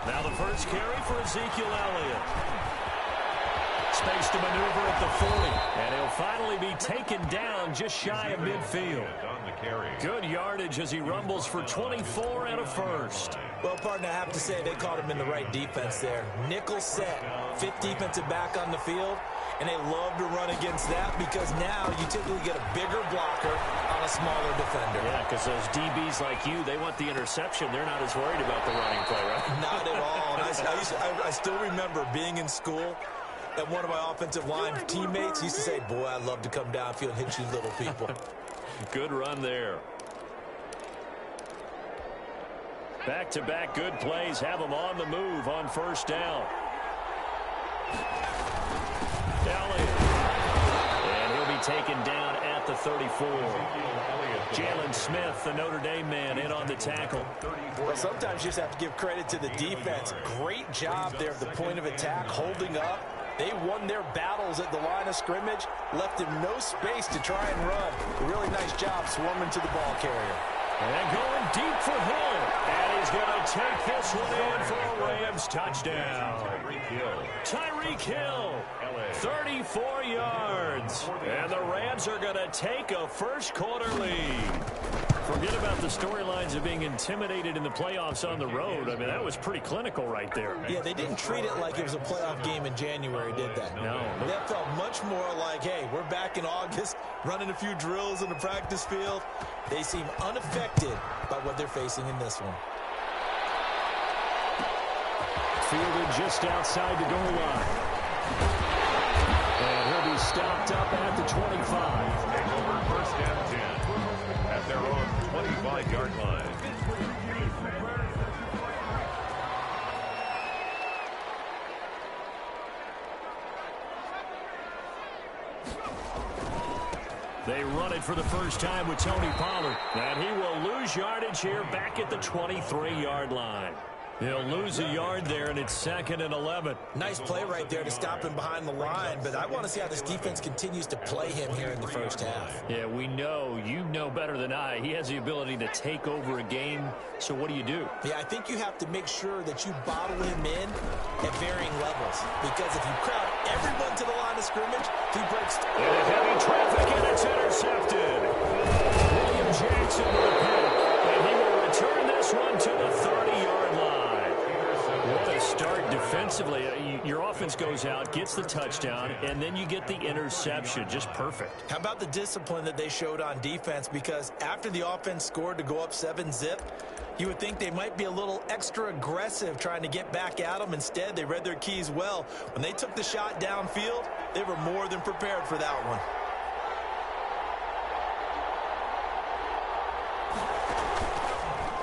Now the first carry for Ezekiel Elliott. Space to maneuver at the 40. And he'll finally be taken down just shy of midfield. Good yardage as he rumbles for 24 and a first. Well, partner, I have to say they caught him in the right defense there. Nickel set, fifth defensive back on the field, and they love to run against that because now you typically get a bigger blocker on a smaller defender. Yeah, because those DBs like you, they want the interception. They're not as worried about the running play, right? Not at all. And I still remember being in school, and one of my offensive line teammates used to say, boy, I'd love to come downfield and hit you little people. Good run there. Back-to-back good plays have them on the move on first down. Elliott. And he'll be taken down at the 34. Jalen Smith, the Notre Dame man, in on the tackle. Well, sometimes you just have to give credit to the defense. Great job there at the point of attack, holding up. They won their battles at the line of scrimmage, left him no space to try and run. A really nice job swarming to the ball carrier. And going deep for Hill. And he's going to take this one in for a Rams touchdown. Tyreek Hill, 34 yards. And the Rams are going to take a first-quarter lead. Forget about the storylines of being intimidated in the playoffs on the road. I mean, that was pretty clinical right there. Yeah, they didn't treat it like it was a playoff game in January, did they? No. That felt much more like, hey, we're back in August, running a few drills in the practice field. They seem unaffected by what they're facing in this one. Fielded just outside the goal line. And he'll be stopped up at the 25. Take over first down 10 at their own 25-yard line. They run it for the first time with Tony Pollard. And he will lose yardage here back at the 23-yard line. He'll lose a yard there, and it's 2nd and 11. Nice play right there to stop him behind the line, but I want to see how this defense continues to play him here in the first half. Yeah, we know. You know better than I. He has the ability to take over a game, so what do you do? Yeah, I think you have to make sure that you bottle him in at varying levels, because if you crowd everyone to the line of scrimmage, he breaks. Into heavy traffic, and it's intercepted. William Jackson with a pick, and he will return this one to the 30-yard line. What a start defensively. Your offense goes out, gets the touchdown, and then you get the interception. Just perfect. How about the discipline that they showed on defense? Because after the offense scored to go up 7-zip, you would think they might be a little extra aggressive trying to get back at them. Instead, they read their keys well. When they took the shot downfield, they were more than prepared for that one.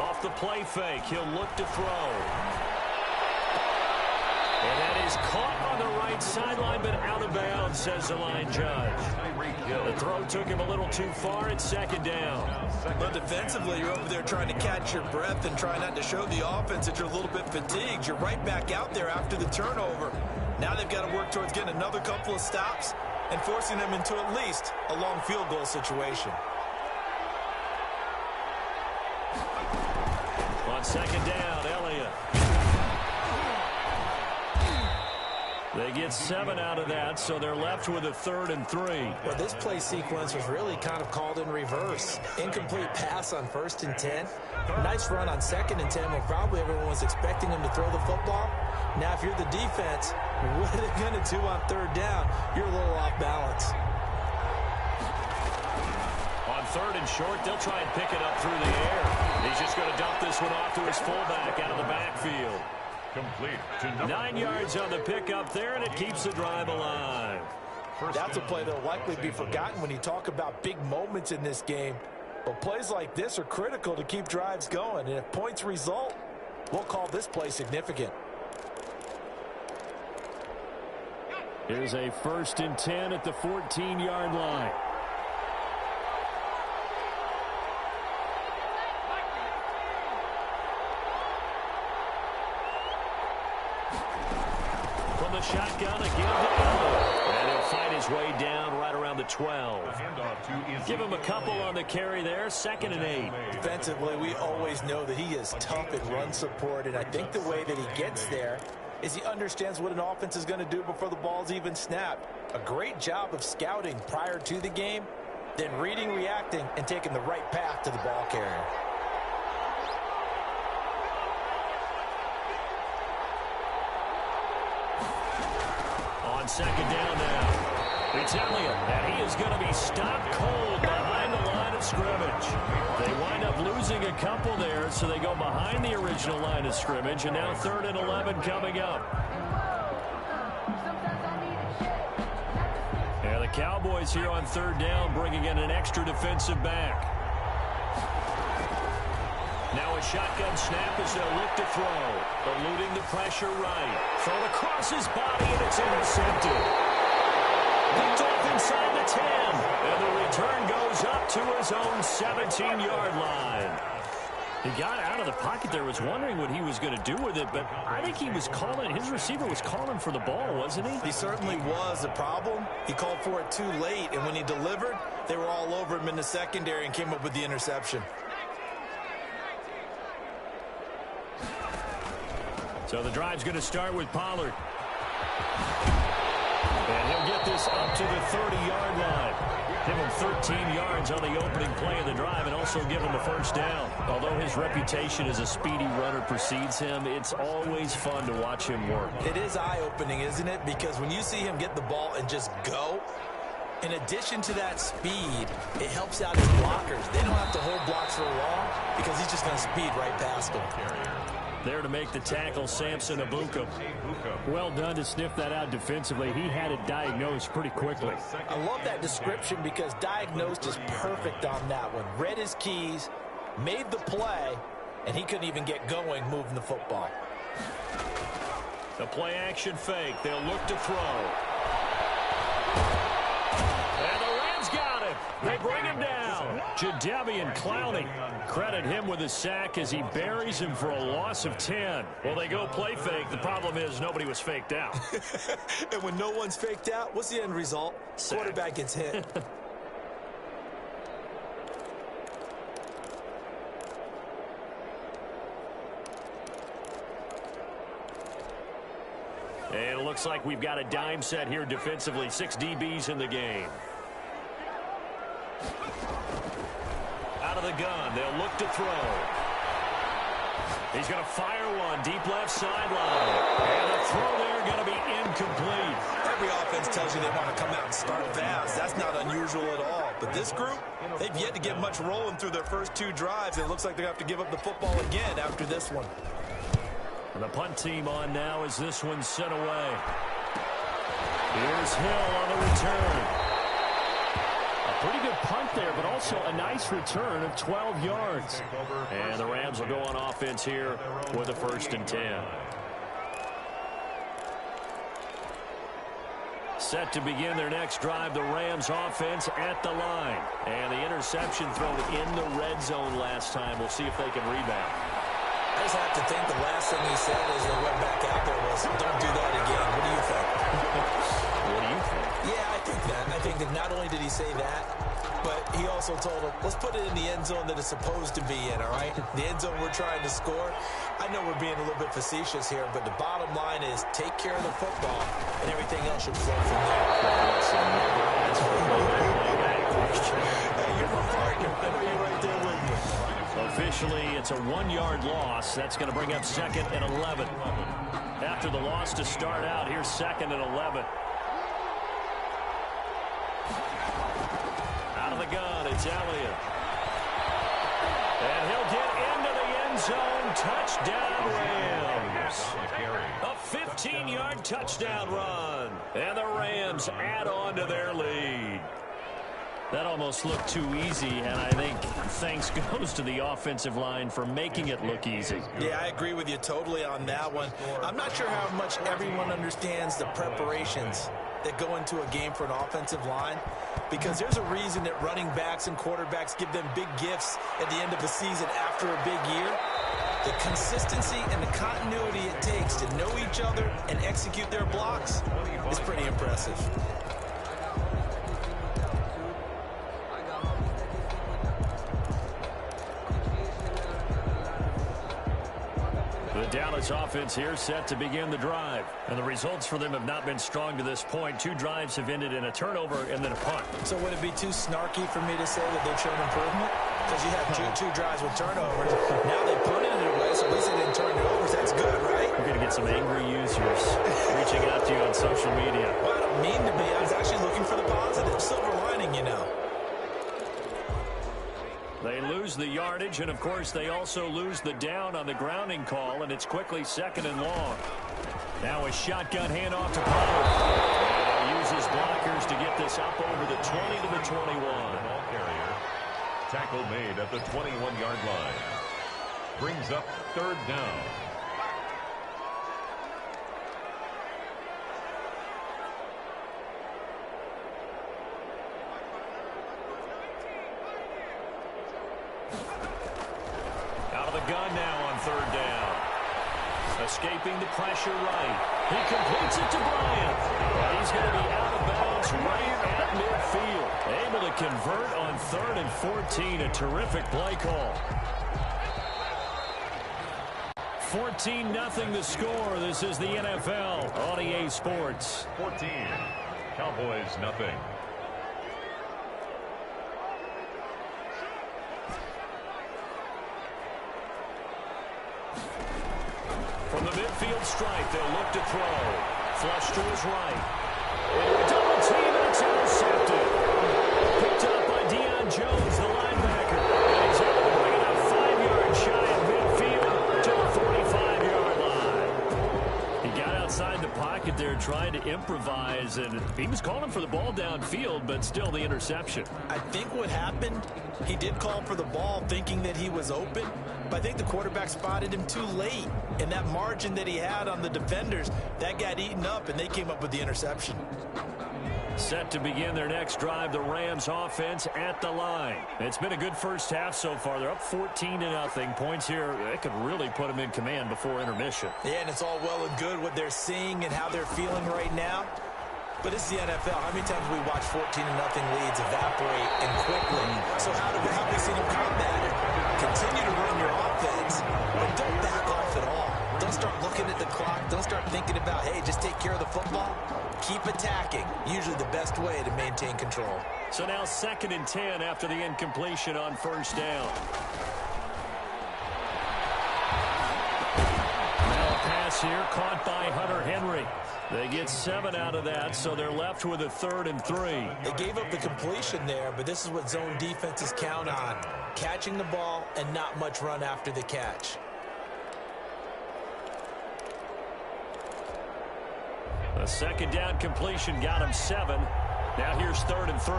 Off the play fake, he'll look to throw. And that is caught on the right sideline, but out of bounds, says the line judge. The throw took him a little too far. It's 2nd down. But defensively, you're over there trying to catch your breath and try not to show the offense that you're a little bit fatigued. You're right back out there after the turnover. Now they've got to work towards getting another couple of stops and forcing them into at least a long field goal situation. On 2nd down, Elliott. They get 7 out of that, so they're left with a 3rd and 3. Well, this play sequence was really kind of called in reverse. Incomplete pass on 1st and 10. Nice run on 2nd and 10 when probably everyone was expecting him to throw the football. Now, if you're the defense, what are they going to do on 3rd down? You're a little off balance. On 3rd and short, they'll try and pick it up through the air. He's just going to dump this one off to his fullback out of the backfield. Complete to 9 yards on the pickup there, and it keeps the drive alive. That's a play that will likely be forgotten when you talk about big moments in this game. But plays like this are critical to keep drives going. And if points result, we'll call this play significant. Here's a 1st and 10 at the 14-yard line. From the shotgun again to Elliott. And he'll fight his way down right around the 12. Give him a couple on the carry there, 2nd and 8. Defensively, we always know that he is tough in run support, and I think the way that he gets there is he understands what an offense is going to do before the ball's even snapped. A great job of scouting prior to the game, then reading, reacting, and taking the right path to the ball carrier. On 2nd down now. It's Elliott, and he is going to be stopped cold behind the line of scrimmage. They wind up losing a couple there, so they go behind the original line of scrimmage, and now 3rd and 11 coming up. And the Cowboys here on 3rd down, bringing in an extra defensive back. Now a shotgun snap as they'll look to throw. Eluding the pressure right. Thrown across his body, and it's intercepted. Picked off inside the 10. And the return goes up to his own 17-yard line. He got out of the pocket there, was wondering what he was going to do with it, but I think he was calling, his receiver was calling for the ball, wasn't he? He certainly was. The problem, he called for it too late, and when he delivered, they were all over him in the secondary and came up with the interception. So the drive's going to start with Pollard. And he'll get this up to the 30-yard line. Give him 13 yards on the opening play of the drive and also give him the first down. Although his reputation as a speedy runner precedes him, it's always fun to watch him work. It is eye-opening, isn't it? Because when you see him get the ball and just go, in addition to that speed, it helps out his blockers. They don't have to hold blocks for long because he's just going to speed right past them. There to make the tackle, Samson Abuka. Well done to sniff that out defensively. He had it diagnosed pretty quickly. I love that description because diagnosed is perfect on that one. Read his keys, made the play, and he couldn't even get going moving the football. The play action fake. They'll look to throw. And the Rams got him. They bring him down. Jadeveon Clowney. Credit him with a sack as he buries him for a loss of 10. Well, they go play fake. The problem is nobody was faked out. And when no one's faked out, what's the end result? Sack. Quarterback gets hit. And it looks like we've got a dime set here defensively. 6 DBs in the game. Out of the gun, they'll look to throw. He's going to fire one deep left sideline. And the throw there going to be incomplete. Every offense tells you they want to come out and start fast. That's not unusual at all. But this group, they've yet to get much rolling through their first 2 drives. And it looks like they're going to have to give up the football again after this one. And the punt team on now as this one's sent away. Here's Hill on the return. Pretty good punt there, but also a nice return of 12 yards. And the Rams will go on offense here with a 1st and 10. Set to begin their next drive, the Rams offense at the line. And the interception thrown in the red zone last time. We'll see if they can rebound. I just have to think the last thing he said as they went back out there was, don't do that again. What do you think? What do you think? Yeah, I think that. I think that not only did he say that, but he also told him, let's put it in the end zone that it's supposed to be in, all right? The end zone we're trying to score. I know we're being a little bit facetious here, but the bottom line is take care of the football, and everything else should flow from there. Hey, you're my partner. I know you're right there with me. Officially, it's a 1-yard loss. That's going to bring up 2nd and 11. After the loss to start out, here's 2nd and 11. Out of the gun, it's Elliott. And he'll get into the end zone. Touchdown, Rams. A 15-yard touchdown run. And the Rams add on to their lead. That almost looked too easy, and I think thanks goes to the offensive line for making it look easy. Yeah, I agree with you totally on that one. I'm not sure how much everyone understands the preparations that go into a game for an offensive line, because there's a reason that running backs and quarterbacks give them big gifts at the end of the season after a big year. The consistency and the continuity it takes to know each other and execute their blocks is pretty impressive. Dallas offense here set to begin the drive. And the results for them have not been strong to this point. 2 drives have ended in a turnover and then a punt. So would it be too snarky for me to say that they've shown improvement? Because you had two drives with turnovers. Now they punted it away, so at least they didn't turn it over. That's good, right? You're going to get some angry users reaching out to you on social media. Well, I don't mean to be. I was actually looking for the positive. Silver lining, you know. They lose the yardage, and, of course, they also lose the down on the grounding call, and it's quickly 2nd and long. Now a shotgun handoff to Pollard. And he uses blockers to get this up over the 20 to the 21. Ball carrier. Tackle made at the 21-yard line. Brings up 3rd down. Gun now on 3rd down. Escaping the pressure right. He completes it to Bryant. And he's going to be out of bounds right at midfield. Able to convert on 3rd and 14. A terrific play call. 14-0 the score. This is the NFL on EA Sports. 14. Cowboys nothing. From the midfield stripe, they'll look to throw. Flush to his right. And a double team, and it's intercepted. Picked up by Deion Jones, the linebacker. And he's able to bring it up 5 yards shy of midfield to the 45-yard line. He got outside the pocket there trying to improvise, and he was calling for the ball downfield, but still the interception. I think what happened, he did call for the ball thinking that he was open, but I think the quarterback spotted him too late. And that margin that he had on the defenders, that got eaten up, and they came up with the interception. Set to begin their next drive, the Rams offense at the line. It's been a good first half so far. They're up 14-0. Points here, it could really put them in command before intermission. Yeah, and it's all well and good what they're seeing and how they're feeling right now. But it's the NFL. How many times we watch 14-0 leads evaporate and quickly? So how have we seen them combat it? Continue to run your offense, but don't back off at all. Don't start looking at the clock. Don't start thinking about, hey, just take care of the football. Keep attacking. Usually the best way to maintain control. So now 2nd and 10 after the incompletion on 1st down. Now a pass here caught by Hunter Henry. They get 7 out of that, so they're left with a 3rd and 3. They gave up the completion there, but this is what zone defenses count on. Catching the ball and not much run after the catch. A 2nd down completion got him 7. Now here's 3rd and 3.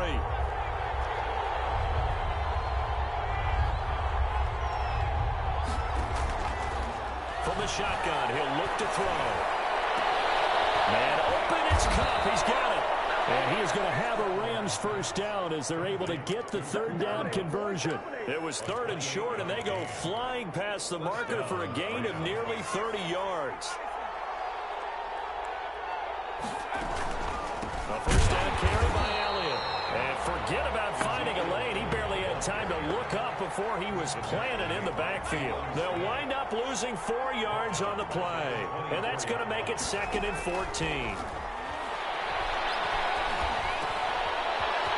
From the shotgun, he'll look to throw. Man open, it's Cup. He's got it. And he is going to have a Rams first down as they're able to get the 3rd down conversion. It was 3rd and short, and they go flying past the marker for a gain of nearly 30 yards. A first down carry by Elliott. And forget about finding a lane. He barely had time to look up before he was planted in the backfield. They'll wind up losing 4 yards on the play. And that's going to make it 2nd and 14.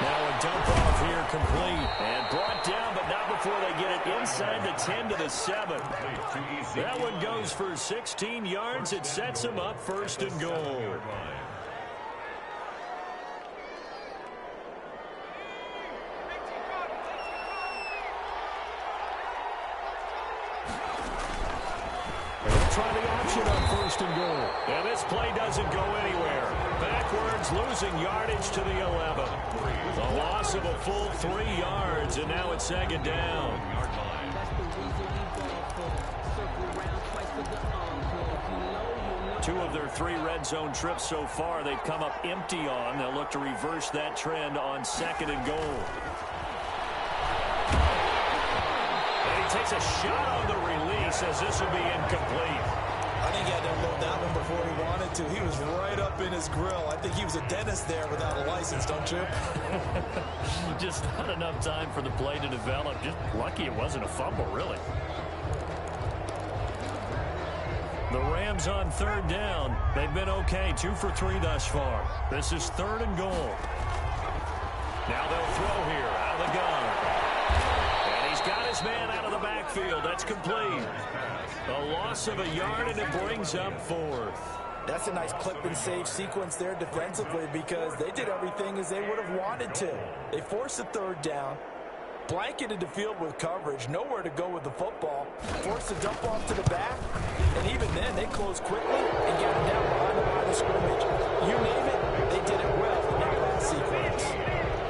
Now a dump off here complete. And brought down, but not before they get it inside the 10 to the 7. That one goes for 16 yards. It sets him up 1st and goal. Try the option on 1st and goal. And this play doesn't go anywhere. Backwards, losing yardage to the 11. A loss of a full 3 yards, and now it's 2nd down. Two of their 3 red zone trips so far, they've come up empty on. They'll look to reverse that trend on 2nd and goal. And he takes a shot on the release as this will be incomplete. I think he had to unload that one before he wanted to. He was right up in his grill. I think he was a dentist there without a license, don't you? Just not enough time for the play to develop. Just lucky it wasn't a fumble, really. The Rams on third down. They've been okay, 2 for 3 thus far. This is 3rd and goal. Now they'll throw here out of the gun. And he's got his man out of the backfield. That's complete. A loss of a yard, and it brings up 4th. That's a nice clip and save sequence there defensively because they did everything as they would have wanted to. They forced a 3rd down, blanketed the field with coverage, nowhere to go with the football, forced the dump off to the back, and even then they closed quickly and got it down behind the line of scrimmage. You name it, they did it well in that last sequence.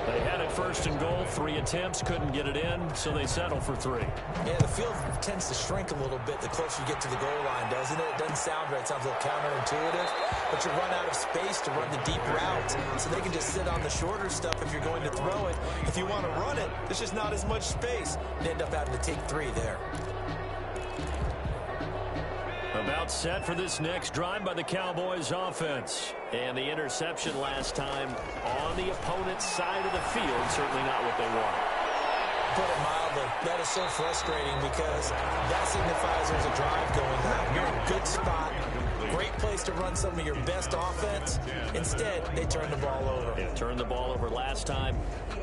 They had it 1st and goal, 3 attempts, couldn't get it in, so they settle for 3. Yeah, the field tends to shrink a little bit the closer you get to the goal line, doesn't it? It doesn't sound right. It sounds a little counterintuitive, but you run out of space to run the deep routes, so they can just sit on the shorter stuff if you're going to throw it. If you want to run it, there's just not as much space. You end up having to take 3 there. About set for this next drive by the Cowboys offense. And the interception last time on the opponent's side of the field, certainly not what they wanted. Put it mildly, that is so frustrating because that signifies there's a drive going on. You're in a good spot, great place to run some of your best offense. Instead, they turn the ball over. They turned the ball over last time.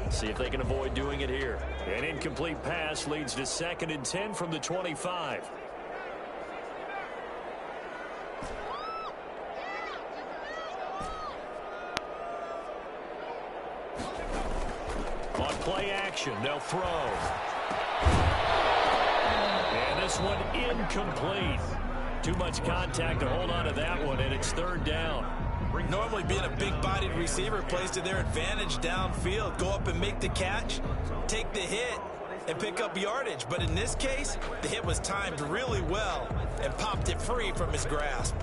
See if they can avoid doing it here. An incomplete pass leads to 2nd and 10 from the 25. On play action, they'll throw. And this one incomplete. Too much contact to hold on to that one, and it's 3rd down. Normally being a big-bodied receiver plays to their advantage downfield. Go up and make the catch, take the hit, and pick up yardage. But in this case, the hit was timed really well and popped it free from his grasp.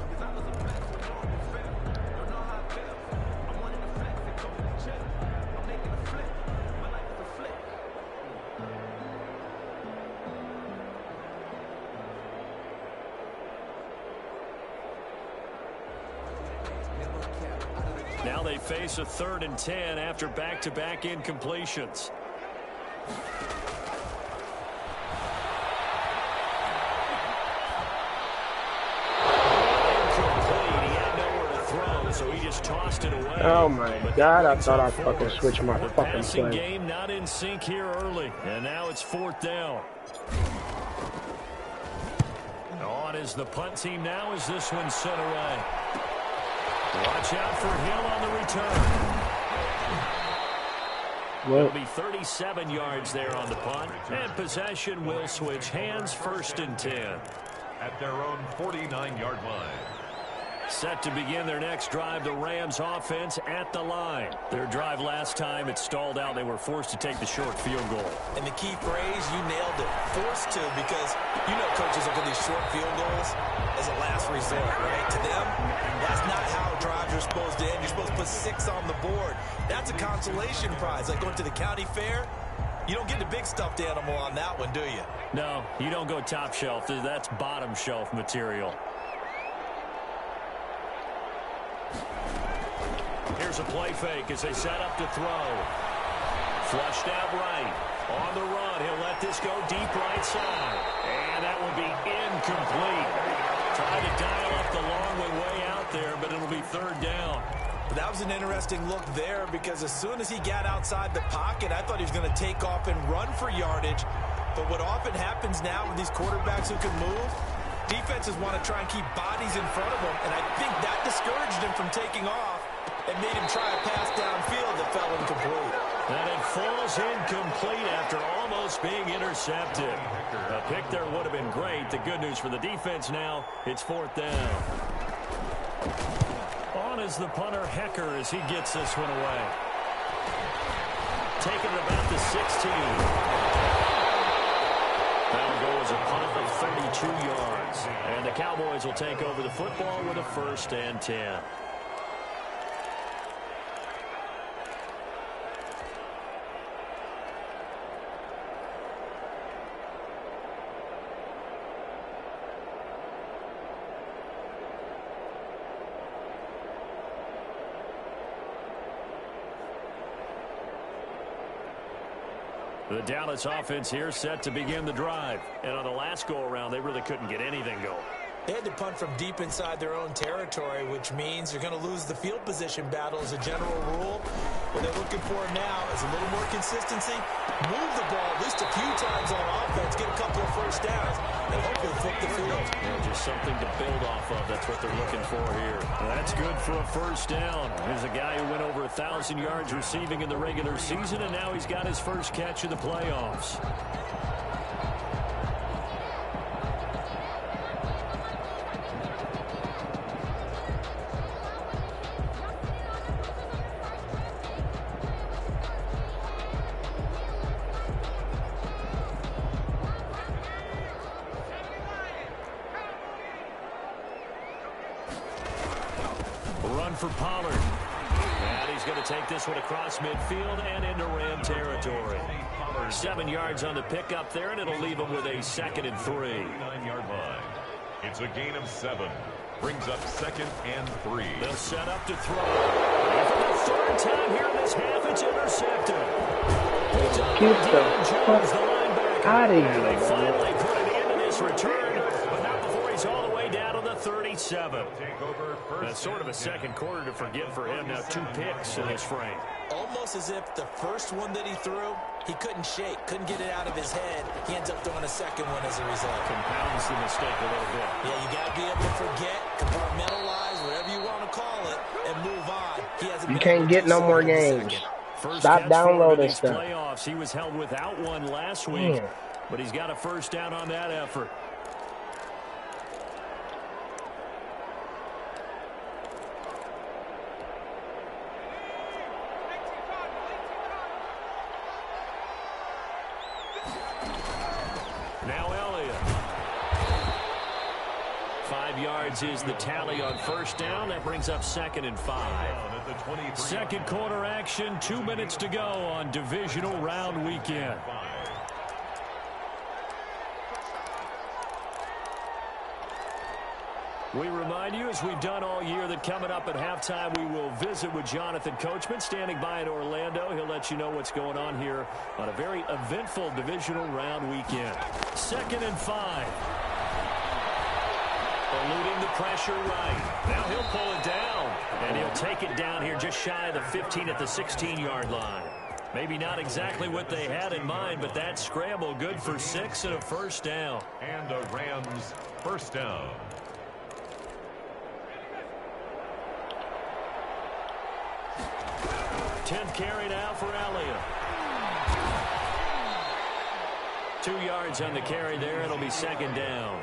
Now they face a 3rd and 10 after back-to-back incompletions. Incomplete. He had nowhere to throw, so he just tossed it away. Oh my God, I thought I'd fucking switch my the fucking passing play. game not in sync here early, and now it's 4th down. On is the punt team now as this one's sent away. Watch out for Hill on the return. It'll be 37 yards there on the punt, and possession will switch hands, 1st and 10. At their own 49-yard line. Set to begin their next drive, the Rams offense at the line. Their drive last time, it stalled out. They were forced to take the short field goal. And the key phrase, you nailed it, forced to, because you know coaches look at these short field goals as a last resort, right? To them, that's not how drives are supposed to end. You're supposed to put 6 on the board. That's a consolation prize, like going to the county fair. You don't get the big stuffed animal on that one, do you? No, you don't go top shelf. That's bottom shelf material. Here's a play fake as they set up to throw. Flushed out right. On the run, he'll let this go deep right side. And that will be incomplete. Trying to dial up the long way out there, but it'll be 3rd down. But that was an interesting look there because as soon as he got outside the pocket, I thought he was going to take off and run for yardage. But what often happens now with these quarterbacks who can move, defenses want to try and keep bodies in front of them, and I think that discouraged him from taking off and made him try a pass downfield that fell incomplete. And it falls incomplete after almost being intercepted. A pick there would have been great. The good news for the defense now, it's 4th down. On is the punter, Hecker, as he gets this one away. Taking it about the 16. That'll go as a punt of 32 yards. And the Cowboys will take over the football with a 1st and 10. The Dallas offense here set to begin the drive. And on the last go-around, they really couldn't get anything going. They had to punt from deep inside their own territory, which means you're going to lose the field position battle as a general rule. What they're looking for now is a little more consistency, move the ball at least a few times on offense, get a couple of first downs, and hopefully flip the field. Yeah, just something to build off of. That's what they're looking for here. Well, that's good for a first down. Here's a guy who went over 1,000 yards receiving in the regular season, and now he's got his first catch of the playoffs. For Pollard. And he's going to take this one across midfield and into Ram territory. 7 yards on the pickup there, and it'll leave him with a 2nd and 3. 9-yard line. It's a gain of 7. Brings up 2nd and 3. They'll set up to throw. And for the 3rd time here in this half, it's intercepted. Get the fuck out of here. They finally put an end to this return, but not before he's all the way down to the 37. That's sort of a second quarter to forget for him. Now 2 picks in this frame. Almost as if the first one that he threw, he couldn't shake, couldn't get it out of his head. He ends up throwing a second one as a result. Compounds the mistake a little bit. Yeah, you got to be able to forget, compartmentalize, whatever you want to call it, and move on. You can't get no more games. Stop downloading stuff. Playoffs. He was held without one last week, but he's got a first down on that effort. Now Elliott. 5 yards is the tally on first down. That brings up 2nd and 5. Second quarter action, 2 minutes to go on divisional round weekend. We remind you, as we've done all year, that coming up at halftime, we will visit with Jonathan Coachman, standing by in Orlando. He'll let you know what's going on here on a very eventful divisional round weekend. 2nd and 5. Eluding the pressure right. Now he'll pull it down, and he'll take it down here just shy of the 15 at the 16-yard line. Maybe not exactly what they had in mind, but that scramble good for 6 and a first down. And a Rams first down. Tenth carry now for Elliott. 2 yards on the carry there. It'll be 2nd down.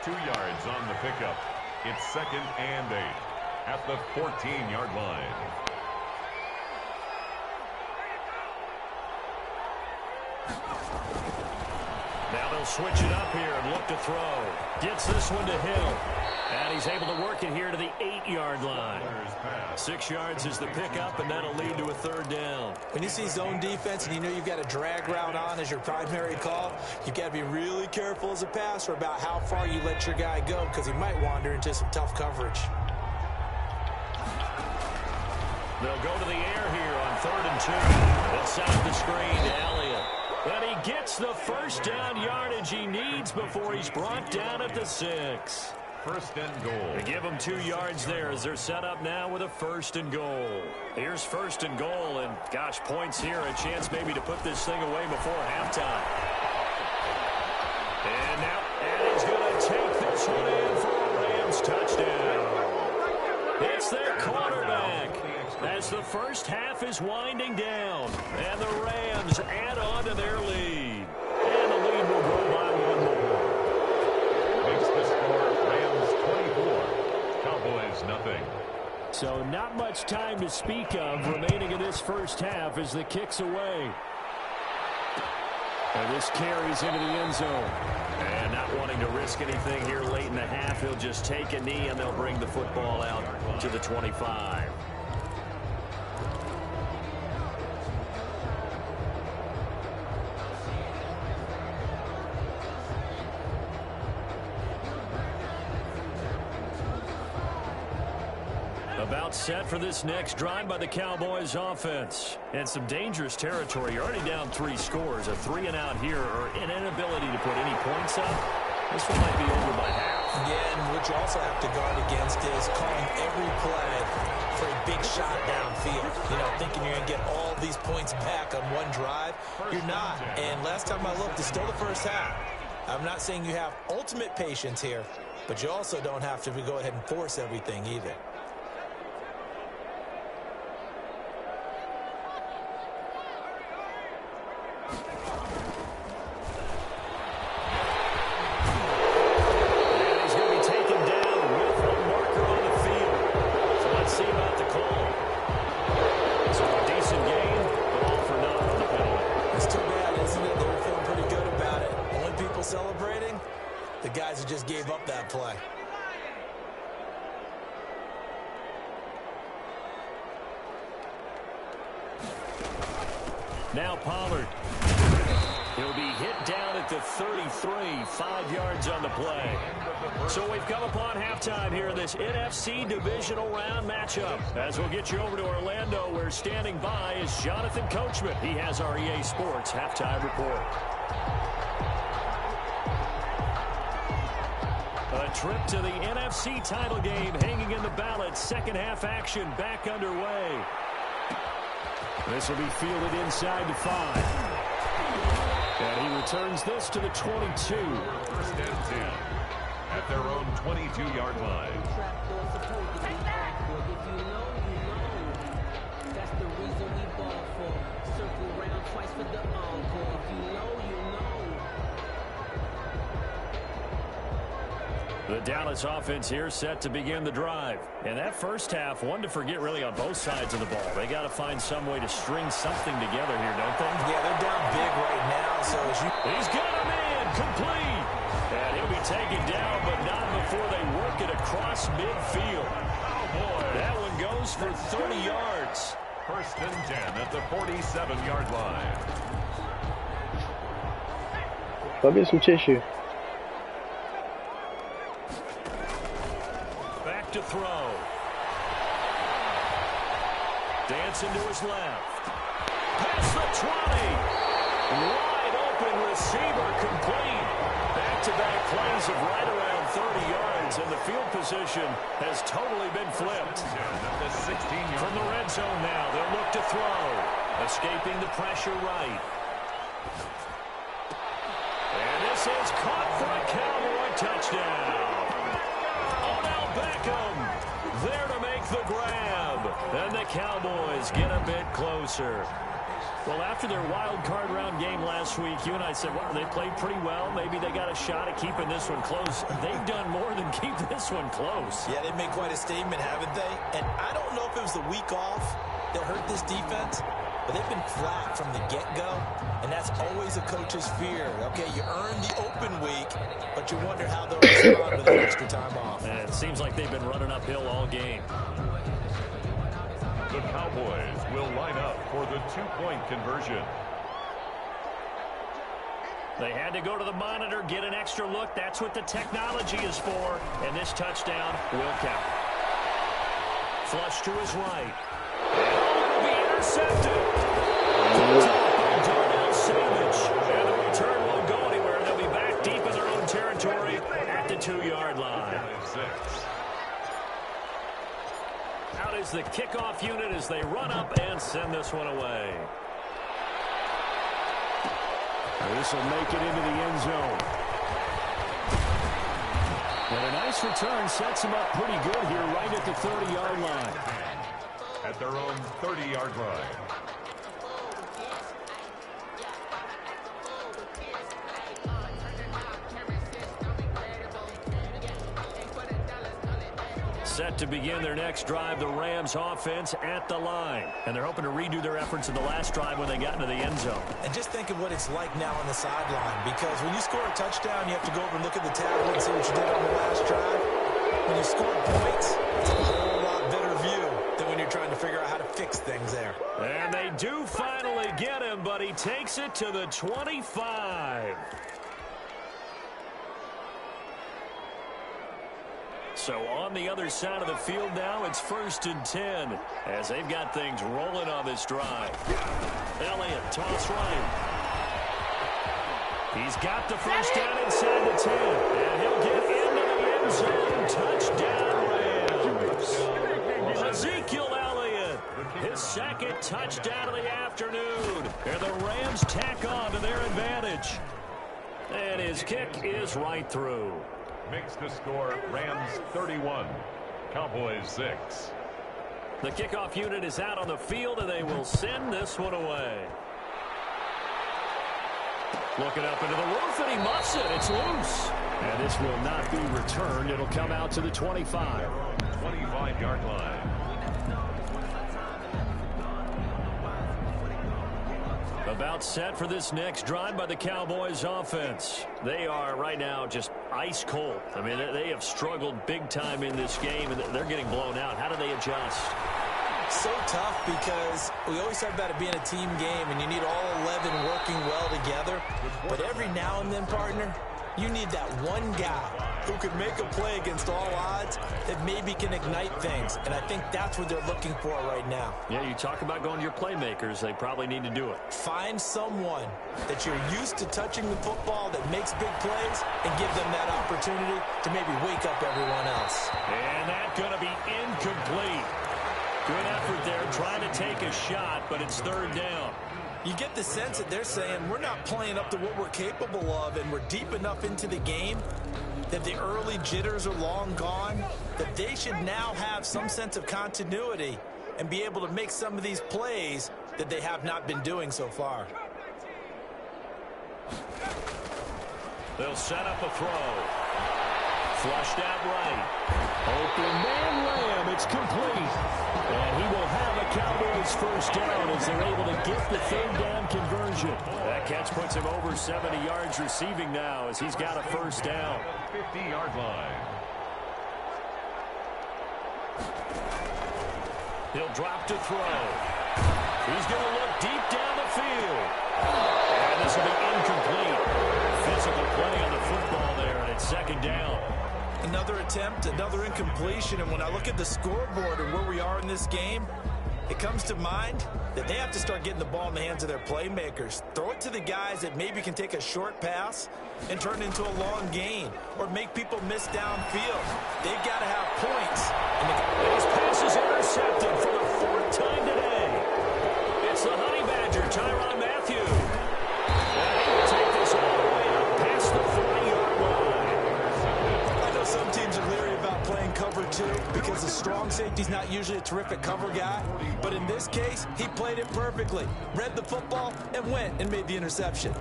2 yards on the pickup. It's 2nd and 8 at the 14-yard line. Now they'll switch it up here and look to throw. Gets this one to Hill. And he's able to work it here to the 8-yard line. 6 yards is the pickup, and that'll lead to a 3rd down. When you see zone defense and you know you've got a drag route on as your primary call, you've got to be really careful as a passer about how far you let your guy go, because he might wander into some tough coverage. They'll go to the air here on 3rd and 2. They'll set up the screen to Elliott. And he gets the first down yardage he needs before he's brought down at the 6. First and goal. They give them 2 yards there as they're set up now with a 1st and goal. Here's 1st and goal, and gosh, points here, a chance maybe to put this thing away before halftime. And now, and he's going to take this one in for a Rams touchdown. It's their quarterback as the first half is winding down, and the Rams add on to their lead. And the lead will grow by 1 more. Makes the score Rams 24, Cowboys nothing. So not much time to speak of remaining in this first half as the kick's away. And this carries into the end zone. And not wanting to risk anything here late in the half, he'll just take a knee and they'll bring the football out to the 25. About set for this next drive by the Cowboys offense. And some dangerous territory. You're already down 3 scores. A 3-and-out here or an inability to put any points up. This one might be over by half. Yeah, and what you also have to guard against is calling every play for a big shot downfield. You know, thinking you're going to get all these points back on one drive. You're not. And last time I looked, it's still the first half. I'm not saying you have ultimate patience here, but you also don't have to go ahead and force everything either. Celebrating the guys who just gave up that play. Now Pollard. He'll be hit down at the 33, 5 yards on the play. So we've come upon halftime here in this NFC divisional round matchup. As we'll get you over to Orlando, where standing by is Jonathan Coachman. He has our EA Sports halftime report. A trip to the NFC title game hanging in the balance. Second half action back underway. This will be fielded inside the 5. And he returns this to the 22. First and 10 at their own 22-yard line. Take that! If you know, you know. That's the reason we ball for. Circle round twice for the encore. If you know, you know. The Dallas offense here set to begin the drive. And that first half, one to forget really on both sides of the ball. They got to find some way to string something together here, don't they? Yeah, they're down big right now. So he's got him in, complete. And he'll be taken down, but not before they work it across midfield. Oh, boy. That one goes for 30 yards. First and 10 at the 47-yard line. Go get some tissue. To throw. Dancing to his left. Past the 20. Wide open receiver complete. Back-to-back plays of right around 30 yards, and the field position has totally been flipped. From the red zone now, they'll look to throw. Escaping the pressure right. And this is caught for a Cowboy touchdown. Beckham there to make the grab. And the Cowboys get a bit closer. Well, after their wild card round game last week, you and I said, well, they played pretty well. Maybe they got a shot at keeping this one close. They've done more than keep this one close. Yeah, they've made quite a statement, haven't they? And I don't know if it was the week off that hurt this defense, but they've been flat from the get-go, and that's always a coach's fear. Okay, you earn the open week, but you wonder how they'll respond with that extra time off. And it seems like they've been running uphill all game. The Cowboys will line up for the two-point conversion. They had to go to the monitor, get an extra look. That's what the technology is for, and this touchdown will count. Flush to his right. Will be intercepted. Darnell Savage. And the return won't go anywhere. They'll be back deep in their own territory at the 2-yard line. Out is the kickoff unit as they run up and send this one away. This will make it into the end zone. And a nice return sets them up pretty good here right at the 30-yard line. At their own 30-yard line. Set to begin their next drive, the Rams offense at the line. And they're hoping to redo their efforts in the last drive when they got into the end zone. And just think of what it's like now on the sideline, because when you score a touchdown, you have to go over and look at the tablet and see what you did on the last drive. When you score points, it's a whole lot better view than when you're trying to figure out how to fix things there. And they do finally get him, but he takes it to the 25. So on the other side of the field now, it's 1st and 10 as they've got things rolling on this drive. Elliott, toss right. He's got the first down inside the 10, and he'll get into the end zone touchdown, Rams. Ezekiel Elliott, his second touchdown of the afternoon. And the Rams tack on to their advantage. And his kick is right through. Makes the score Rams 31, Cowboys 6. The kickoff unit is out on the field, and they will send this one away. Looking up into the roof, and he muffs it. It's loose. And this will not be returned. It'll come out to the 25. 25-yard line. About set for this next drive by the Cowboys offense. They are right now just ice cold. I mean, they have struggled big time in this game, and they're getting blown out. How do they adjust? So tough because we always talk about it being a team game, and you need all 11 working well together. But every now and then, partner, you need that one guy who could make a play against all odds that maybe can ignite things. And I think that's what they're looking for right now. Yeah, you talk about going to your playmakers. They probably need to do it. Find someone that you're used to touching the football that makes big plays and give them that opportunity to maybe wake up everyone else. And that's going to be incomplete. Good effort there, trying to take a shot, but it's third down. You get the sense that they're saying we're not playing up to what we're capable of, and we're deep enough into the game that the early jitters are long gone, that they should now have some sense of continuity and be able to make some of these plays that they have not been doing so far. They'll set up a throw. Flushed out right. Open man Lamb. It's complete. And he will have a Cowboys first down as they're able to get the third down conversion. That catch puts him over 70 yards receiving now as he's got a first down. 50-yard line. He'll drop to throw. He's going to look deep down the field. And this will be incomplete. Physical play on the football there, and it's second down. Another attempt, another incompletion, and when I look at the scoreboard and where we are in this game, it comes to mind that they have to start getting the ball in the hands of their playmakers. Throw it to the guys that maybe can take a short pass and turn it into a long gain or make people miss downfield. They've got to have points. And his pass is intercepted for the fourth time today. It's the Honey Badger, Tyrann Mathieu. And he will take this all the way up past the 40-yard line. I know some teams are leery about playing cover two because the strong safety's not usually a terrific cover guy. But in this case, he played it perfectly. Read the football and went and made the interception.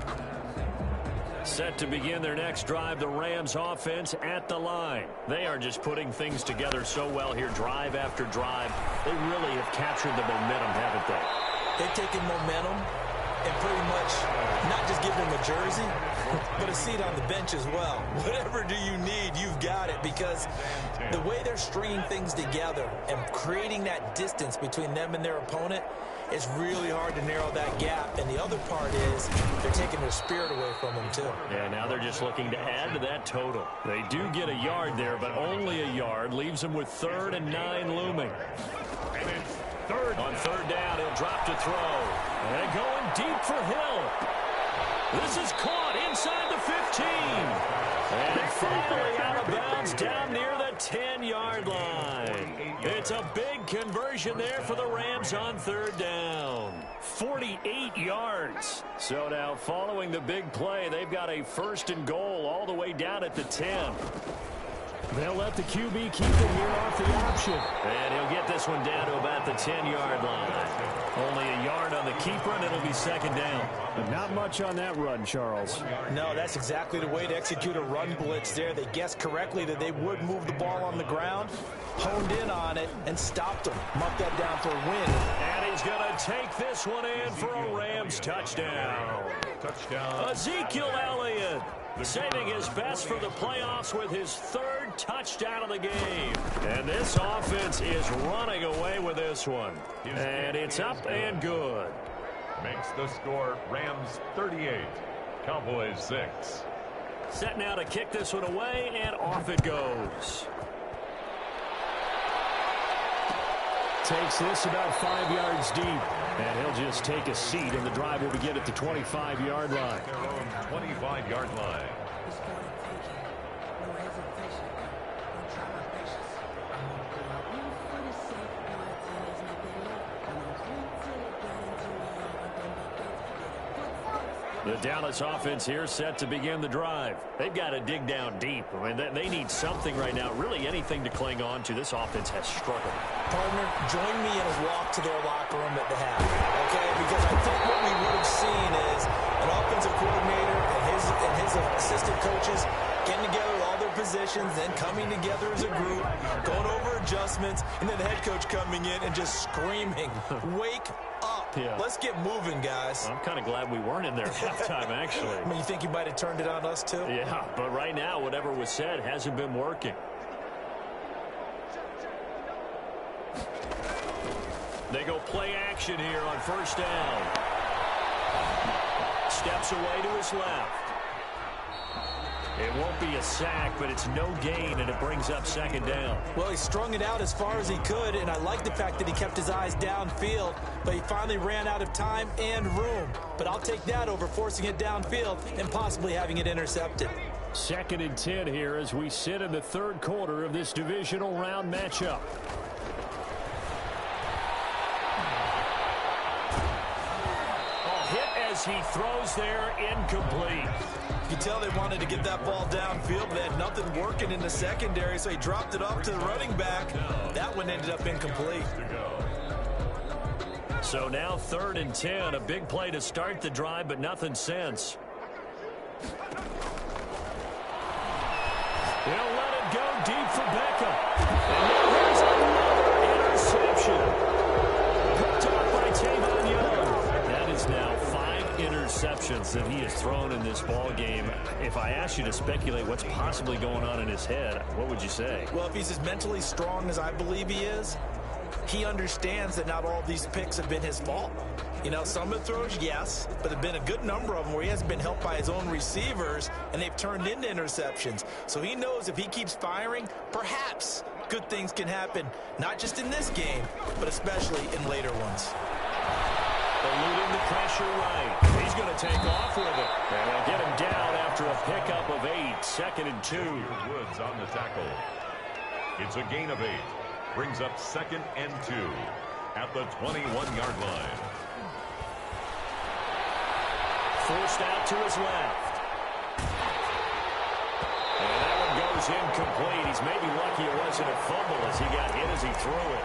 Set to begin their next drive, the Rams offense at the line. They are just putting things together so well here, drive after drive. They really have captured the momentum, haven't they? They've taken momentum and pretty much not just give them a jersey, but a seat on the bench as well. Whatever do you need, you've got it, because the way they're stringing things together and creating that distance between them and their opponent, it's really hard to narrow that gap. And the other part is they're taking their spirit away from them, too. Yeah, now they're just looking to add to that total. They do get a yard there, but only a yard. Leaves them with 3rd and 9 looming. And it's On third down, he'll drop to throw. And going deep for Hill. This is caught inside the 15. And finally out of bounds down near the 10-yard line. It's a big conversion there for the Rams on third down. 48 yards. So now following the big play, they've got a 1st and goal all the way down at the 10. They'll let the QB keep it here off the option. And he'll get this one down to about the 10-yard line. Only a yard on the keeper, and it'll be second down. But not much on that run, Charles. No, that's exactly the way to execute a run blitz there. They guessed correctly that they would move the ball on the ground, honed in on it, and stopped them. Marked that down for a win. And he's going to take this one in for a Rams touchdown. Ezekiel Elliott saving his best for the playoffs with his 3rd touchdown of the game. And this offense is running away with this one. And it's up and good. makes the score Rams 38, Cowboys 6. Set now to kick this one away, and off it goes. Takes this about 5 yards deep. And he'll just take a seat, and the drive will begin at the 25-yard line. Their own 25-yard line. The Dallas offense here set to begin the drive. They've got to dig down deep. I mean, they need something right now, really anything to cling on to. This offense has struggled. Partner, join me in a walk to their locker room at the half, okay? Because I think what we would have seen is an offensive coordinator and his assistant coaches getting together with all their positions, then coming together as a group, going over adjustments, and then the head coach coming in and just screaming, wake up. Yeah. Let's get moving, guys. I'm kind of glad we weren't in there at halftime, actually. I mean, you think you might have turned it on us, too? Yeah, but right now, whatever was said hasn't been working. They go play action here on first down. Steps away to his left. It won't be a sack, but it's no gain, and it brings up second down. Well, he strung it out as far as he could, and I like the fact that he kept his eyes downfield, but he finally ran out of time and room. But I'll take that over forcing it downfield and possibly having it intercepted. 2nd and 10 here as we sit in the third quarter of this divisional round matchup. Hit as he throws there, incomplete. You can tell they wanted to get that ball downfield, but they had nothing working in the secondary, so he dropped it off to the running back. That one ended up incomplete. So now 3rd and 10, a big play to start the drive, but nothing since. He'll let it go deep for Beckham. And here's another interception. Picked up by Tavon Young. That is now 5 interceptions that he has thrown in this ball game. If I asked you to speculate what's possibly going on in his head, what would you say? Well, if he's as mentally strong as I believe he is, he understands that not all these picks have been his fault. You know, some of the throws, yes, but there have been a good number of them where he hasn't been helped by his own receivers, and they've turned into interceptions. So he knows if he keeps firing, perhaps good things can happen, not just in this game, but especially in later ones. Eluding the pressure right. He's going to take off with it. And they'll get him down after a pickup of 8. 2nd and 2. Woods on the tackle. It's a gain of 8. Brings up 2nd and 2 at the 21-yard line. Forced out to his left. And that one goes incomplete. He's maybe lucky it wasn't a fumble as he got hit as he threw it.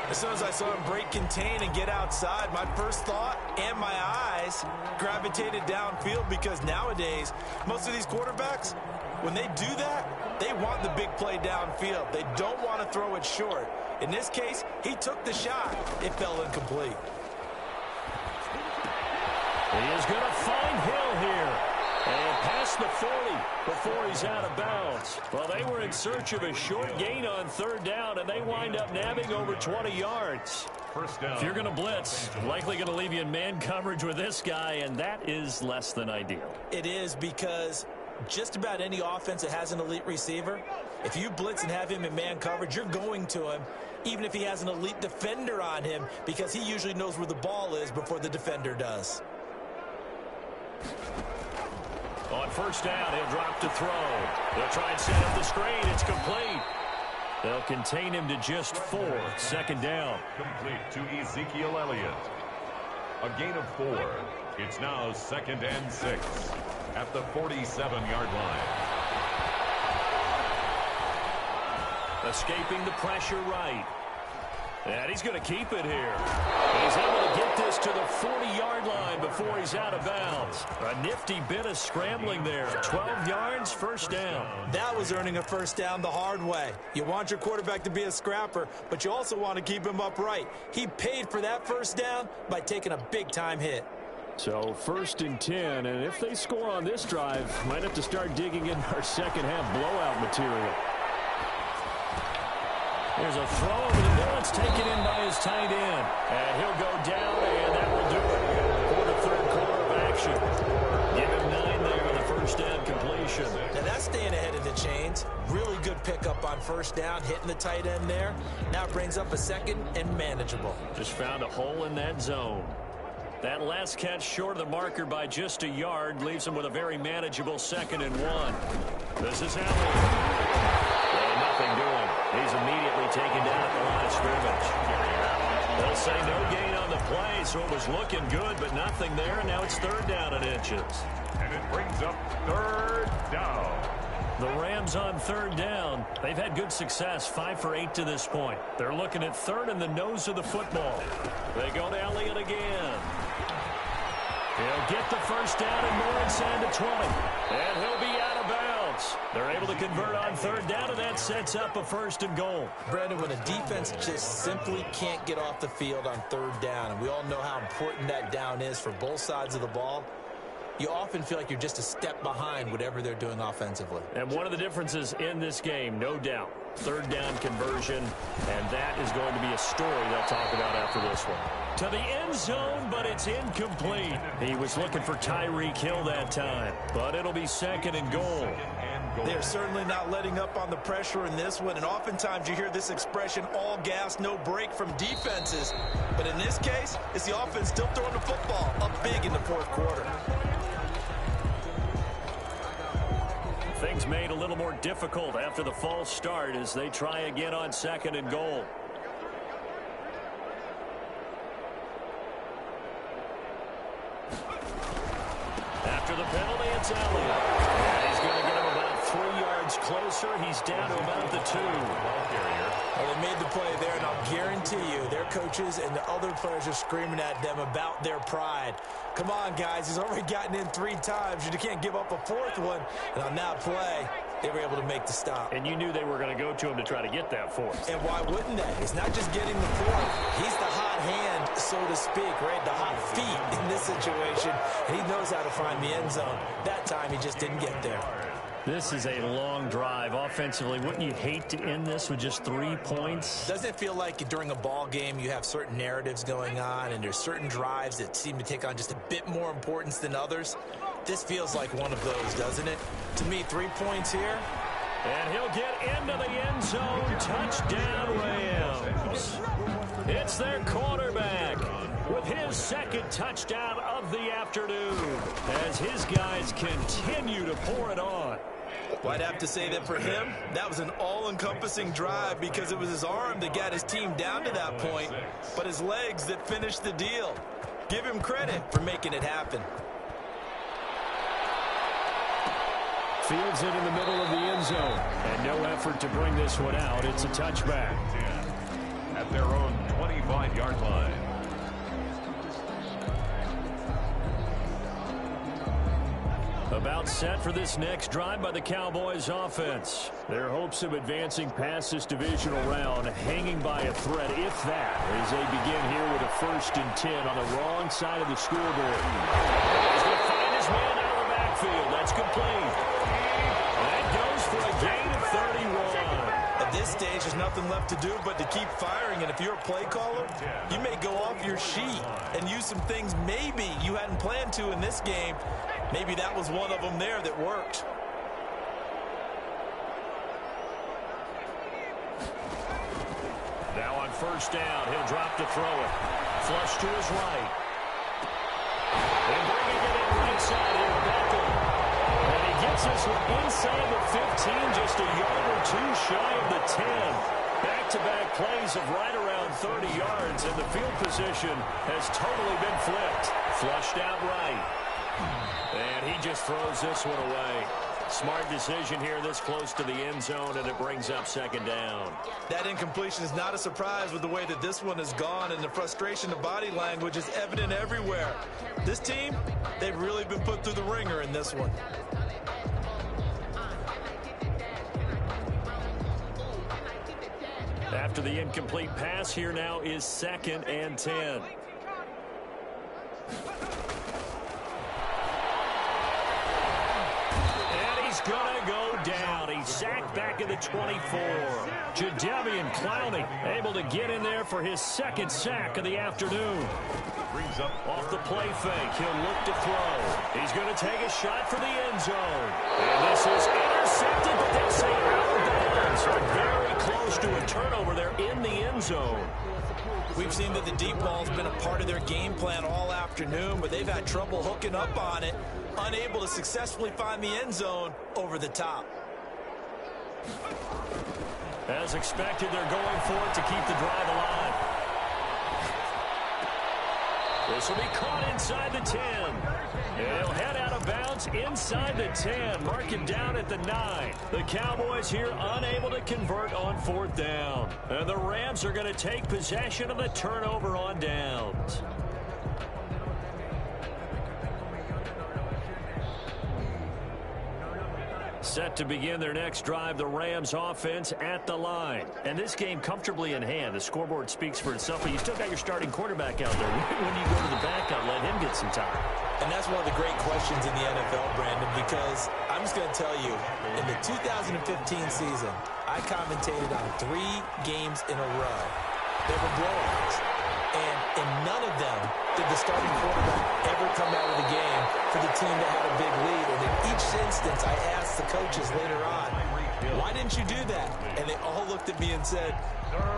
As soon as I saw him break contain and get outside, my first thought and my eyes gravitated downfield, because nowadays, most of these quarterbacks, when they do that, they want the big play downfield. They don't want to throw it short. In this case, he took the shot. It fell incomplete. He is going to find Hill here. And past the 40 before he's out of bounds. Well, they were in search of a short gain on 3rd down, and they wind up nabbing over 20 yards. First down. If you're going to blitz, likely going to leave you in man coverage with this guy, and that is less than ideal. It is, because just about any offense that has an elite receiver, if you blitz and have him in man coverage, you're going to him, even if he has an elite defender on him, because he usually knows where the ball is before the defender does. On 1st down, he'll drop to throw. They'll try and set up the screen. It's complete. They'll contain him to just 4. 2nd down. Complete to Ezekiel Elliott. A gain of 4. It's now 2nd and 6 at the 47-yard line. Escaping the pressure right. And he's going to keep it here. He's able to get this to the 40-yard line before he's out of bounds. A nifty bit of scrambling there. 12 yards, 1st down. That was earning a 1st down the hard way. You want your quarterback to be a scrapper, but you also want to keep him upright. He paid for that 1st down by taking a big-time hit. So 1st and 10, and if they score on this drive, might have to start digging in our second-half blowout material. There's a throw over the middle. It's taken in by his tight end. And he'll go down, and that will do it for the 3rd quarter of action. Give him 9 there on the 1st down completion. Now that's staying ahead of the chains. Really good pickup on 1st down, hitting the tight end there. Now it brings up a 2nd and manageable. Just found a hole in that zone. That last catch short of the marker by just a yard leaves him with a very manageable 2nd and 1. This is Allen. Nothing doing. He's immediately taken down at the line of scrimmage. They'll say no gain on the play, so it was looking good, but nothing there, and now it's 3rd down and inches. And it brings up 3rd down. The Rams on 3rd down. They've had good success, 5 for 8 to this point. They're looking at 3rd in the nose of the football. They go to Elliott again. He'll get the 1st down and more inside the 20. And he'll be out of bounds. They're able to convert on 3rd down, and that sets up a 1st and goal. Brandon, when a defense just simply can't get off the field on 3rd down, and we all know how important that down is for both sides of the ball, you often feel like you're just a step behind whatever they're doing offensively. And one of the differences in this game, no doubt, 3rd down conversion, and that is going to be a story they'll talk about after this one. To the end zone, but it's incomplete. He was looking for Tyreek Hill that time, but it'll be 2nd and goal. They're certainly not letting up on the pressure in this one, and oftentimes you hear this expression, all gas, no break from defenses. But in this case, it's the offense still throwing the football up big in the 4th quarter. Things made a little more difficult after the false start as they try again on 2nd and goal. After the penalty, it's Elliott. And he's going to get him about 3 yards closer. He's down to about the 2. Well, they made the play there, and I'll guarantee you their coaches and the other players are screaming at them about their pride. Come on, guys. He's already gotten in 3 times. You can't give up a 4th one. And on that play, they were able to make the stop. And you knew they were going to go to him to try to get that 4th. And why wouldn't they? It's not just getting the 4th. He's the hot hand, so to speak, right? The hot feet in this situation. And he knows how to find the end zone. That time, he just didn't get there. This is a long drive. Offensively, wouldn't you hate to end this with just 3 points? Doesn't it feel like during a ball game you have certain narratives going on and there's certain drives that seem to take on just a bit more importance than others? This feels like one of those, doesn't it? To me, 3 points here. And he'll get into the end zone. Touchdown, Rams. It's their quarterback with his 2nd touchdown of the afternoon as his guys continue to pour it on. Well, I'd have to say that for him, that was an all-encompassing drive because it was his arm that got his team down to that point, but his legs that finished the deal. Give him credit for making it happen. Fields it in the middle of the end zone, and no effort to bring this one out. It's a touchback. At their own 25-yard line. About set for this next drive by the Cowboys offense. Their hopes of advancing past this divisional round hanging by a thread, if that, as they begin here with a 1st and 10 on the wrong side of the scoreboard. He's going to find his man out of the backfield. That's complete. That goes for a gain of 31. At this stage, there's nothing left to do but to keep firing, and if you're a play caller, you may go off your sheet and use some things maybe you hadn't planned to in this game. Maybe that was one of them there that worked. Now on 1st down, he'll drop to throw it. Flush to his right. And bringing it in right side here, Beckham. And he gets this one inside the 15, just a yard or 2 shy of the 10. Back-to-back plays of right around 30 yards, and the field position has totally been flipped. Flushed out right. And he just throws this one away. Smart decision here this close to the end zone, and it brings up 2nd down. That incompletion is not a surprise with the way that this one has gone, and the frustration of body language is evident everywhere. This team, they've really been put through the ringer in this one. After the incomplete pass, here now is 2nd and 10. Gonna go down. He's sacked back at the 24. Jadeveon Clowney able to get in there for his 2nd sack of the afternoon. Brings up off the play fake. He'll look to throw. He's going to take a shot for the end zone. And this is intercepted, but they'll say out of bounds. Very close to a turnover there in the end zone. We've seen that the deep ball's been a part of their game plan all afternoon, but they've had trouble hooking up on it, unable to successfully find the end zone over the top. As expected, they're going for it to keep the drive alive. This will be caught inside the 10. And he'll head out of bounds inside the 10. Mark him down at the 9. The Cowboys here unable to convert on 4th down. And the Rams are going to take possession of the turnover on downs. Set to begin their next drive, the Rams offense at the line. And this game comfortably in hand. The scoreboard speaks for itself, but you still got your starting quarterback out there. When do you go to the backup, let him get some time? And that's one of the great questions in the NFL, Brandon, because I'm just going to tell you, in the 2015 season, I commentated on 3 games in a row. They were blowouts. And in none of them did the starting quarterback ever come out of the game for the team that had a big lead. And in each instance, I asked the coaches later on, why didn't you do that? And they all looked at me and said,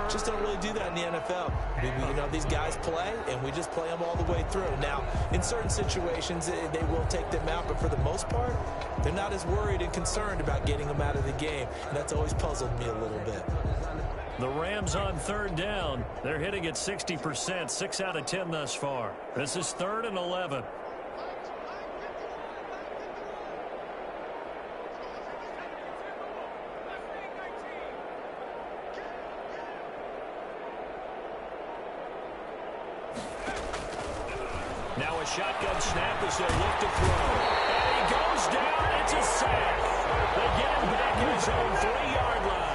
just don't really do that in the NFL. You know, these guys play, and we just play them all the way through. Now, in certain situations, they will take them out, but for the most part, they're not as worried and concerned about getting them out of the game. And that's always puzzled me a little bit. The Rams on 3rd down. They're hitting at 60%, 6 out of 10 thus far. This is 3rd and 11. Now a shotgun snap as they look to throw. And he goes down. It's a sack. They get him back in his own 3-yard line.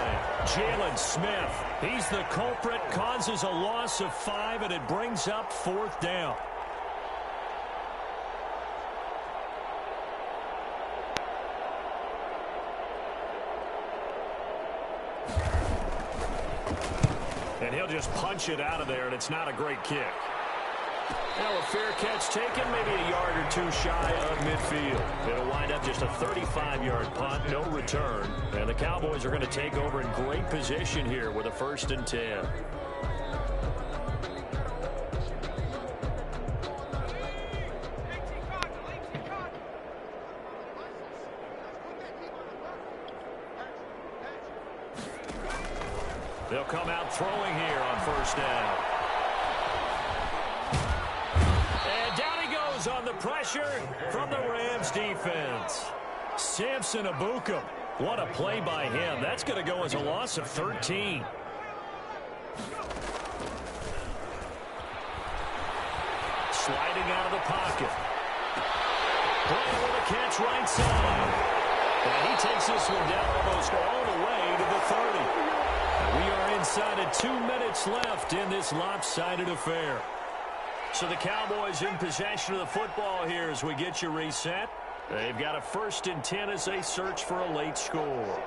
Jalen Smith, he's the culprit, causes a loss of 5, and it brings up 4th down. And he'll just punch it out of there, and it's not a great kick. Now a fair catch taken, maybe a yard or 2 shy of midfield. It'll wind up just a 35-yard punt, no return. And the Cowboys are going to take over in great position here with a 1st and 10. They'll come out throwing here on 1st down. On the pressure from the Rams defense. Samson Abukum. What a play by him. That's going to go as a loss of 13. Sliding out of the pocket. Brown with a catch right side. And he takes this one down almost all the way to the 30. We are inside of 2 minutes left in this lopsided affair. So the Cowboys in possession of the football here as we get you reset. They've got a 1st and 10 as they search for a late score.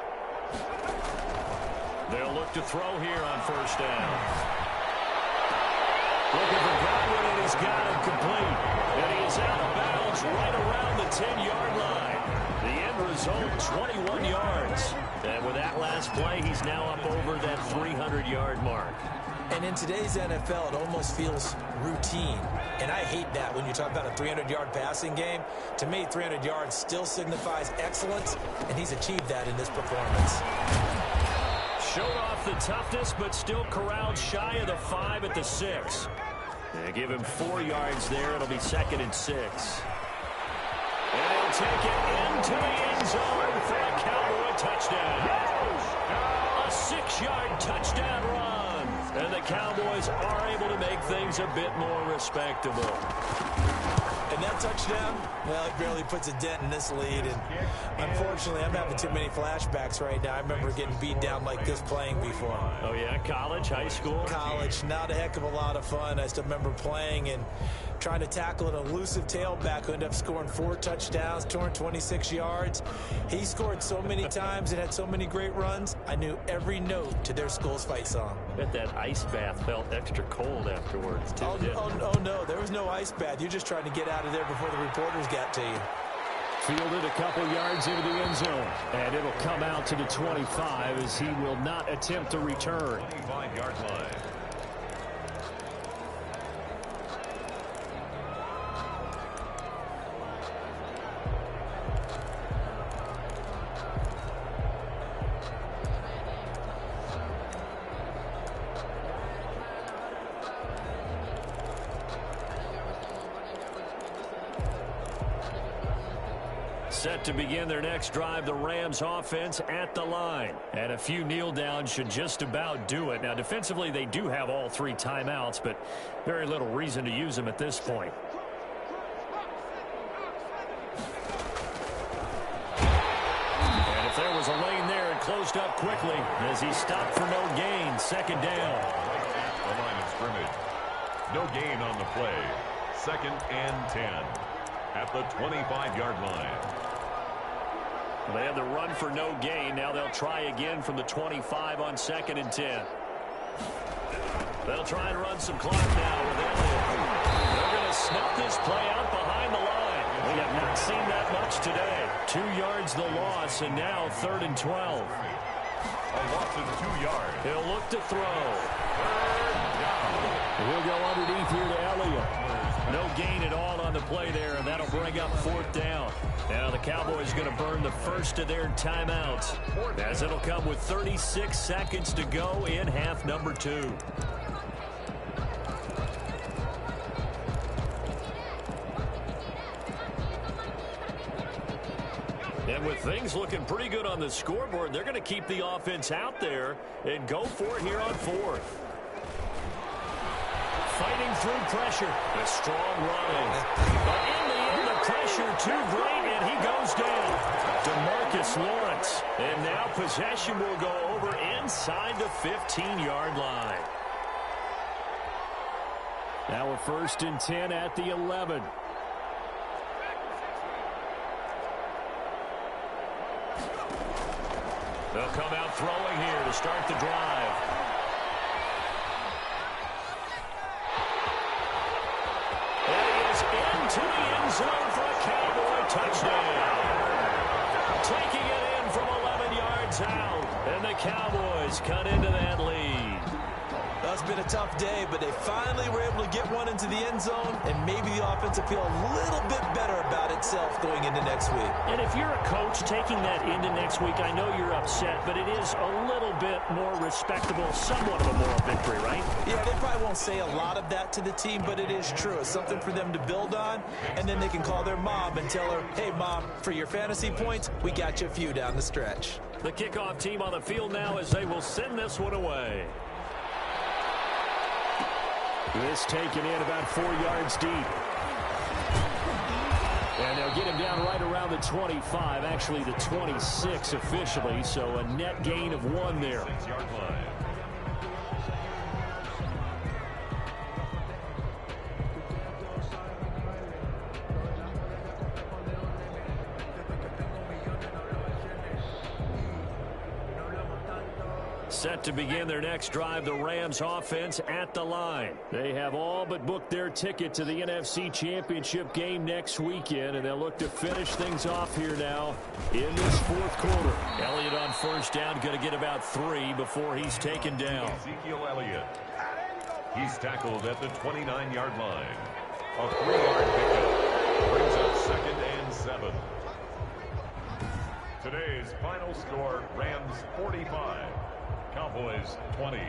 They'll look to throw here on 1st down. Looking for Godwin, and he's got him complete. And he is out of bounds right around the 10-yard line. The end result, 21 yards. And with that last play, he's now up over that 300-yard mark. And in today's NFL, it almost feels routine. And I hate that when you talk about a 300-yard passing game. To me, 300 yards still signifies excellence, and he's achieved that in this performance. Showed off the toughness, but still corralled shy of the 5 at the 6. They give him 4 yards there. It'll be 2nd and 6. And he'll take it into the end zone for a Cowboy touchdown. A 6-yard touchdown run. And the Cowboys are able to make things a bit more respectable. And that touchdown, well, it barely puts a dent in this lead. And unfortunately, I'm having too many flashbacks right now. I remember getting beat down like this playing before. Oh, yeah? College, high school? College. Not a heck of a lot of fun. I still remember playing and trying to tackle an elusive tailback who ended up scoring 4 touchdowns, 226 yards. He scored so many times and had so many great runs, I knew every note to their school's fight song. Bet that ice bath felt extra cold afterwards, too, oh, no, there was no ice bath. You're just trying to get out of there before the reporters got to you. Fielded a couple yards into the end zone, and it'll come out to the 25 as he will not attempt to return. 25-yard line. Set to begin their next drive, the Rams offense at the line. And a few kneel downs should just about do it. Now, defensively, they do have all 3 timeouts, but very little reason to use them at this point. And if there was a lane there, it closed up quickly as he stopped for no gain. Second down. The line of scrimmage. No gain on the play. 2nd and 10 at the 25-yard line. They had the run for no gain. Now they'll try again from the 25 on 2nd and 10. They'll try and run some clock now with Elliott. They're going to snuff this play out behind the line. We have not seen that much today. 2 yards the loss, and now 3rd and 12. A loss of 2 yards. He'll look to throw. He'll go underneath here to Elliott. No gain at all on the play there, and that'll bring up 4th down. Now the Cowboys going to burn the first of their timeouts, as it'll come with 36 seconds to go in half number 2. And with things looking pretty good on the scoreboard, they're going to keep the offense out there and go for it here on 4th. Fighting through pressure. A strong running. But in the end, the pressure too great, and he goes down. DeMarcus Lawrence. And now possession will go over inside the 15-yard line. Now a 1st and 10 at the 11. They'll come out throwing here to start the drive. And he is into the end zone for a Cowboy touchdown. Taking it in from 11 yards out. And the Cowboys cut into that lead. That's been a tough day, but they finally were able to get one into the end zone, and maybe the offense will feel a little bit better about itself going into next week. And if you're a coach taking that into next week, I know you're upset, but it is a little bit more respectable, somewhat of a moral victory, right? Yeah, they probably won't say a lot of that to the team, but it is true. It's something for them to build on, and then they can call their mom and tell her, hey, Mom, for your fantasy points, we got you a few down the stretch. The kickoff team on the field now as they will send this one away. This taken in about 4 yards deep. And they'll get him down right around the 25, actually the 26 officially, so a net gain of 1 there. 6-yard line. Set to begin their next drive, the Rams offense at the line. They have all but booked their ticket to the NFC Championship game next weekend, and they'll look to finish things off here now in this 4th quarter. Elliott on 1st down, going to get about 3 before he's taken down. Ezekiel Elliott. He's tackled at the 29-yard line. A 3-yard pickup brings up 2nd and 7. Today's final score, Rams 45. Cowboys 20.